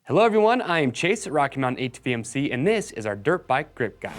Hello everyone, I am Chase at Rocky Mountain ATVMC, and this is our Dirt Bike Grip Guide.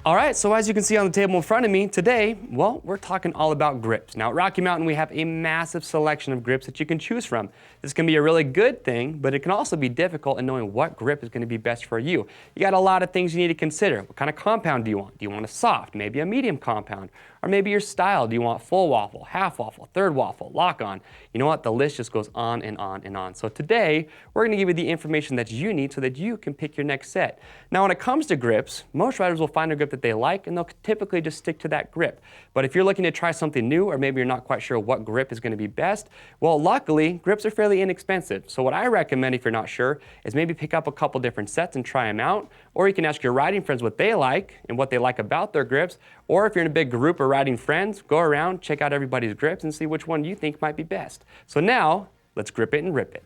All right, so as you can see on the table in front of me today, well, we're talking all about grips. Now at Rocky Mountain, we have a massive selection of grips that you can choose from. This can be a really good thing, but it can also be difficult in knowing what grip is going to be best for you. You got a lot of things you need to consider. What kind of compound do you want? Do you want a soft, maybe a medium compound? Or maybe your style, do you want full waffle, half waffle, third waffle, lock-on? You know what, the list just goes on and on and on. So today, we're gonna give you the information that you need so that you can pick your next set. Now when it comes to grips, most riders will find a grip that they like and they'll typically just stick to that grip. But if you're looking to try something new, or maybe you're not quite sure what grip is gonna be best, well luckily, grips are fairly inexpensive. So what I recommend if you're not sure is maybe pick up a couple different sets and try them out, or you can ask your riding friends what they like and what they like about their grips, or if you're in a big group of riding friends, go around, check out everybody's grips and see which one you think might be best. So now, let's grip it and rip it.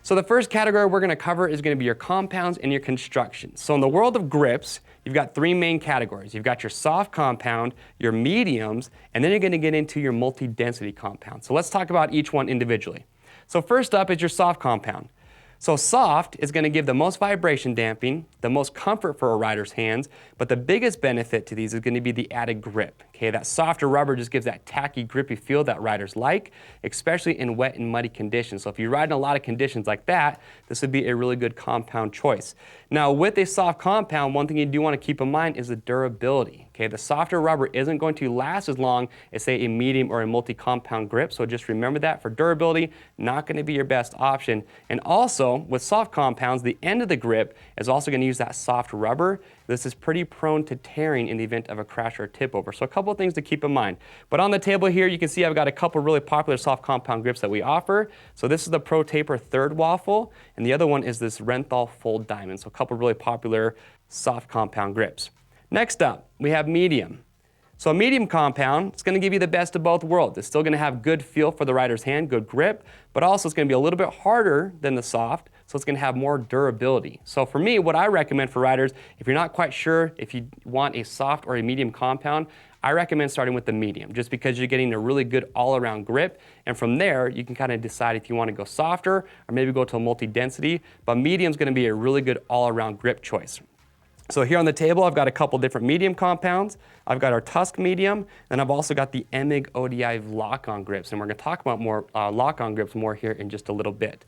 So the first category we're gonna cover is gonna be your compounds and your construction. So in the world of grips, you've got three main categories. You've got your soft compound, your mediums, and then you're gonna get into your multi-density compound. So let's talk about each one individually. So first up is your soft compound. So soft is going to give the most vibration damping, the most comfort for a rider's hands, but the biggest benefit to these is going to be the added grip. Okay, that softer rubber just gives that tacky, grippy feel that riders like, especially in wet and muddy conditions. So if you ride in a lot of conditions like that, this would be a really good compound choice. Now with a soft compound, one thing you do want to keep in mind is the durability. Okay, the softer rubber isn't going to last as long as say a medium or a multi-compound grip, so just remember that for durability, not going to be your best option. And also with soft compounds, the end of the grip is also going to use that soft rubber. This is pretty prone to tearing in the event of a crash or a tip over. So a couple of things to keep in mind. But on the table here, you can see I've got a couple really popular soft compound grips that we offer. So this is the Pro Taper Third Waffle, and the other one is this Renthal Full Diamond. So a couple really popular soft compound grips. Next up, we have medium. So a medium compound, it's going to give you the best of both worlds. It's still going to have good feel for the rider's hand, good grip, but also it's going to be a little bit harder than the soft, so it's going to have more durability. So for me, what I recommend for riders, if you're not quite sure if you want a soft or a medium compound, I recommend starting with the medium, just because you're getting a really good all-around grip, and from there, you can kind of decide if you want to go softer or maybe go to a multi-density, but medium is going to be a really good all-around grip choice. So here on the table, I've got a couple different medium compounds. I've got our Tusk medium, and I've also got the EMIG ODI lock-on grips, and we're going to talk about more lock-on grips more here in just a little bit.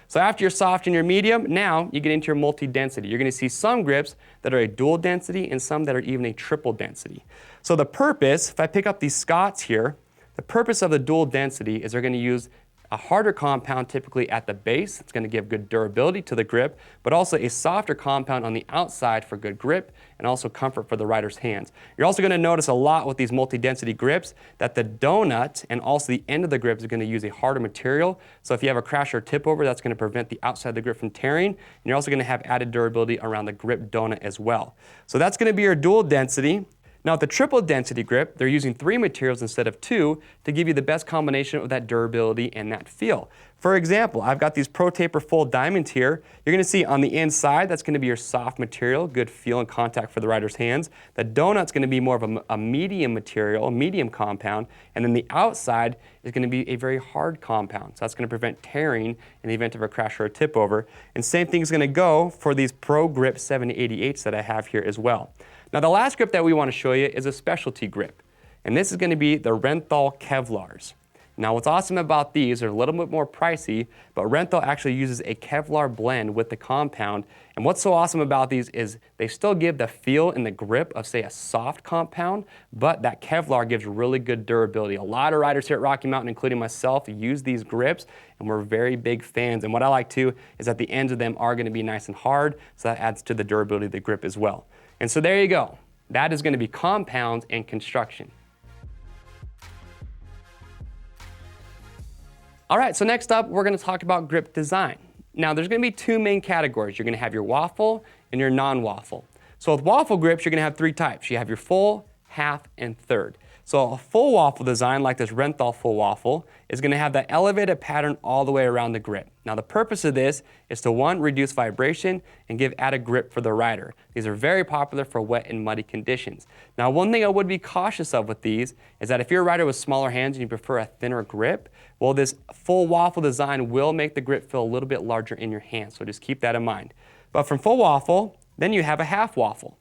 So after your soft and your medium, now you get into your multi-density. You're going to see some grips that are a dual density and some that are even a triple density. So the purpose, if I pick up these Scots here, the purpose of the dual density is they're going to use a harder compound typically at the base. It's going to give good durability to the grip, but also a softer compound on the outside for good grip and also comfort for the rider's hands. You're also going to notice a lot with these multi-density grips that the donut and also the end of the grip is going to use a harder material. So if you have a crash or tip over, that's going to prevent the outside of the grip from tearing. And you're also going to have added durability around the grip donut as well. So that's going to be your dual density. Now with the triple density grip, they're using 3 materials instead of 2 to give you the best combination of that durability and that feel. For example, I've got these Pro Taper Full Diamonds here. You're going to see on the inside, that's going to be your soft material, good feel and contact for the rider's hands. The donut's going to be more of a medium material, a medium compound, and then the outside is going to be a very hard compound. So that's going to prevent tearing in the event of a crash or a tip over. And same thing is going to go for these Pro Grip 7088s that I have here as well. Now the last grip that we want to show you is a specialty grip, and this is going to be the Renthal Kevlars. Now what's awesome about these, they're a little bit more pricey, but Renthal actually uses a Kevlar blend with the compound, and what's so awesome about these is they still give the feel and the grip of say a soft compound, but that Kevlar gives really good durability. A lot of riders here at Rocky Mountain, including myself, use these grips, and we're very big fans, and what I like too is that the ends of them are going to be nice and hard, so that adds to the durability of the grip as well. And so there you go. That is going to be compounds and construction. All right, so next up, we're going to talk about grip design. Now, there's going to be 2 main categories. You're going to have your waffle and your non-waffle. So with waffle grips, you're going to have 3 types. You have your full, half, and third. So a full waffle design like this Renthal full waffle is going to have that elevated pattern all the way around the grip. Now the purpose of this is to, one, reduce vibration and give added grip for the rider. These are very popular for wet and muddy conditions. Now one thing I would be cautious of with these is that if you're a rider with smaller hands and you prefer a thinner grip, well, this full waffle design will make the grip feel a little bit larger in your hand, so just keep that in mind. But from full waffle, then you have a half waffle.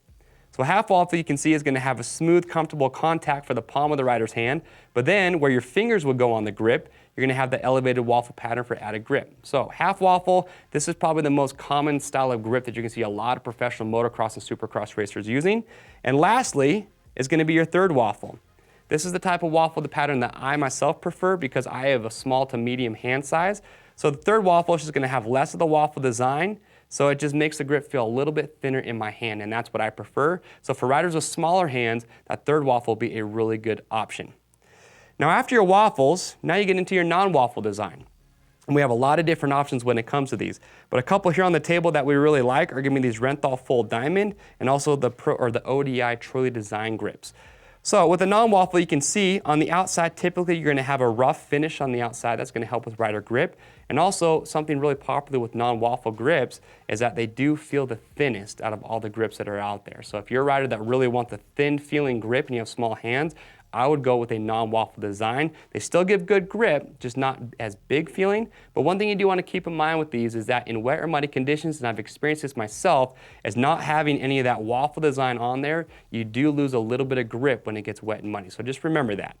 So a half waffle, you can see, is going to have a smooth, comfortable contact for the palm of the rider's hand, but then where your fingers would go on the grip, you're going to have the elevated waffle pattern for added grip. So half waffle, this is probably the most common style of grip that you can see a lot of professional motocross and supercross racers using. And lastly is going to be your third waffle. This is the type of waffle, the pattern that I myself prefer because I have a small to medium hand size. So the third waffle is just going to have less of the waffle design, so it just makes the grip feel a little bit thinner in my hand, and that's what I prefer. So for riders with smaller hands, that third waffle will be a really good option. Now after your waffles, now you get into your non-waffle design. And we have a lot of different options when it comes to these. But a couple here on the table that we really like are going to be these Renthal Full Diamond and also the ODI Troy Design grips. So with a non-waffle, you can see on the outside, typically you're going to have a rough finish on the outside. That's going to help with rider grip. And also something really popular with non-waffle grips is that they do feel the thinnest out of all the grips that are out there. So if you're a rider that really wants a thin feeling grip and you have small hands, I would go with a non-waffle design. They still give good grip, just not as big feeling. But one thing you do want to keep in mind with these is that in wet or muddy conditions, and I've experienced this myself, is not having any of that waffle design on there, you do lose a little bit of grip when it gets wet and muddy. So just remember that.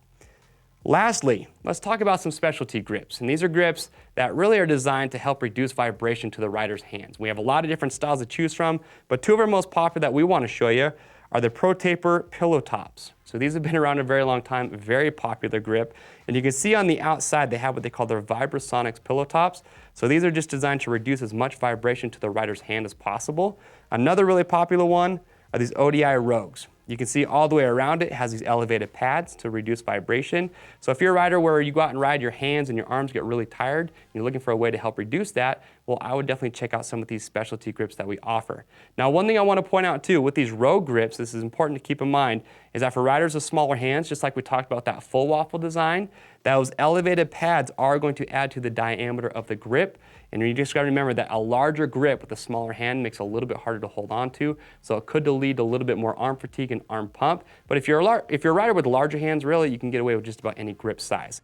Lastly, let's talk about some specialty grips. And these are grips that really are designed to help reduce vibration to the rider's hands. We have a lot of different styles to choose from, but two of our most popular that we want to show you are the Pro Taper Pillow Tops. So these have been around a very long time, very popular grip. And you can see on the outside they have what they call their Vibrasonics pillow tops. So these are just designed to reduce as much vibration to the rider's hand as possible. Another really popular one are these ODI Rogues. You can see all the way around it has these elevated pads to reduce vibration. So if you're a rider where you go out and ride, your hands and your arms get really tired, and you're looking for a way to help reduce that, well, I would definitely check out some of these specialty grips that we offer. Now, one thing I want to point out too, with these Rogue grips, this is important to keep in mind, is that for riders with smaller hands, just like we talked about that full waffle design, those elevated pads are going to add to the diameter of the grip. And you just got to remember that a larger grip with a smaller hand makes it a little bit harder to hold on to, so it could lead to a little bit more arm fatigue and arm pump. But if you're a rider with larger hands, really, you can get away with just about any grip size.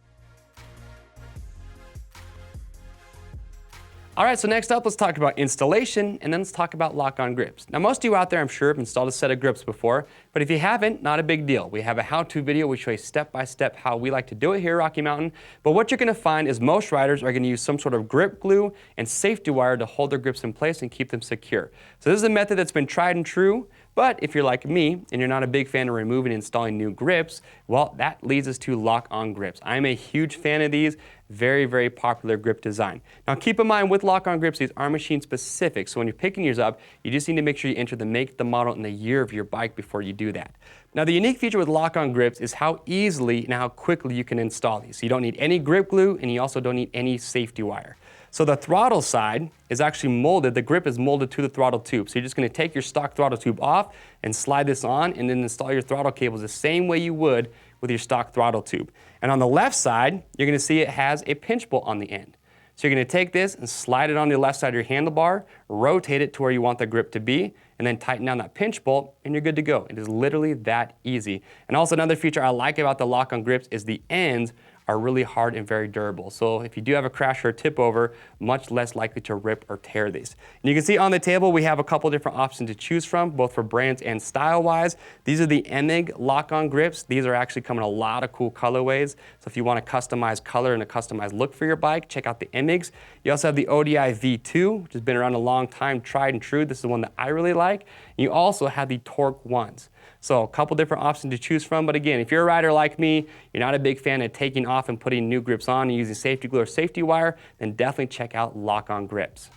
All right, so next up, let's talk about installation, and then let's talk about lock-on grips. Now, most of you out there, I'm sure, have installed a set of grips before, but if you haven't, not a big deal. We have a how-to video. We show you step-by-step how we like to do it here at Rocky Mountain. But what you're gonna find is most riders are gonna use some sort of grip glue and safety wire to hold their grips in place and keep them secure. So this is a method that's been tried and true. But if you're like me and you're not a big fan of removing and installing new grips, well, that leads us to lock-on grips. I'm a huge fan of these. Very, very popular grip design. Now keep in mind with lock-on grips, these are machine specific. So when you're picking yours up, you just need to make sure you enter the make, the model, and the year of your bike before you do that. Now the unique feature with lock-on grips is how easily and how quickly you can install these. So you don't need any grip glue and you also don't need any safety wire. So the throttle side is actually molded, the grip is molded to the throttle tube. So you're just gonna take your stock throttle tube off and slide this on and then install your throttle cables the same way you would with your stock throttle tube. And on the left side, you're gonna see it has a pinch bolt on the end. So you're gonna take this and slide it on the left side of your handlebar, rotate it to where you want the grip to be, and then tighten down that pinch bolt, and you're good to go. It is literally that easy. And also another feature I like about the lock-on grips is the ends are really hard and very durable. So if you do have a crash or a tip over, much less likely to rip or tear these. And you can see on the table we have a couple different options to choose from, both for brands and style-wise. These are the EMIG lock-on grips. These are actually coming in a lot of cool colorways. So if you want a customized color and a customized look for your bike, check out the EMIGs. You also have the ODI V2, which has been around a long time, tried and true. This is the one that I really like. And you also have the Torque ones. So a couple different options to choose from, but again, if you're a rider like me, you're not a big fan of taking off and putting new grips on and using safety glue or safety wire, then definitely check out lock-on grips.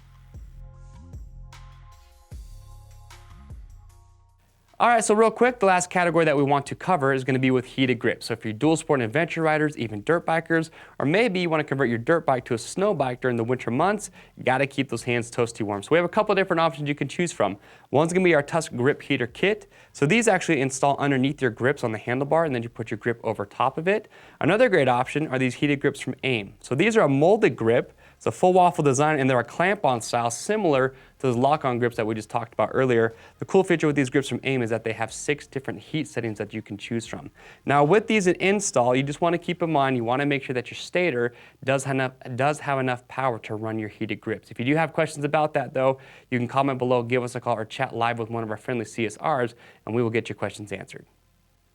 All right, so real quick, the last category that we want to cover is going to be with heated grips. So if you're dual sport and adventure riders, even dirt bikers, or maybe you want to convert your dirt bike to a snow bike during the winter months, you got to keep those hands toasty warm. So we have a couple different options you can choose from. One's going to be our Tusk Grip Heater Kit. So these actually install underneath your grips on the handlebar, and then you put your grip over top of it. Another great option are these heated grips from AIM. So these are a molded grip. It's a full waffle design, and they're a clamp-on style similar to those lock-on grips that we just talked about earlier. The cool feature with these grips from AIM is that they have 6 different heat settings that you can choose from. Now with these in install, you just want to keep in mind, you want to make sure that your stator does have enough power to run your heated grips. If you do have questions about that though, you can comment below, give us a call, or chat live with one of our friendly CSRs, and we will get your questions answered.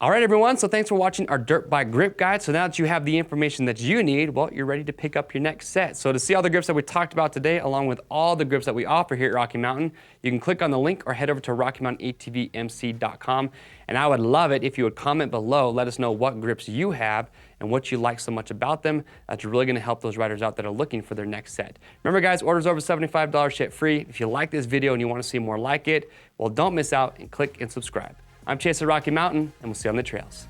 All right, everyone, so thanks for watching our dirt bike grip guide. So now that you have the information that you need, well, you're ready to pick up your next set. So to see all the grips that we talked about today, along with all the grips that we offer here at Rocky Mountain, you can click on the link or head over to RockyMountainATVMC.com. And I would love it if you would comment below, let us know what grips you have and what you like so much about them. That's really gonna help those riders out that are looking for their next set. Remember guys, orders over $75 ship free. If you like this video and you wanna see more like it, well, don't miss out and click and subscribe. I'm Chase at Rocky Mountain, and we'll see you on the trails.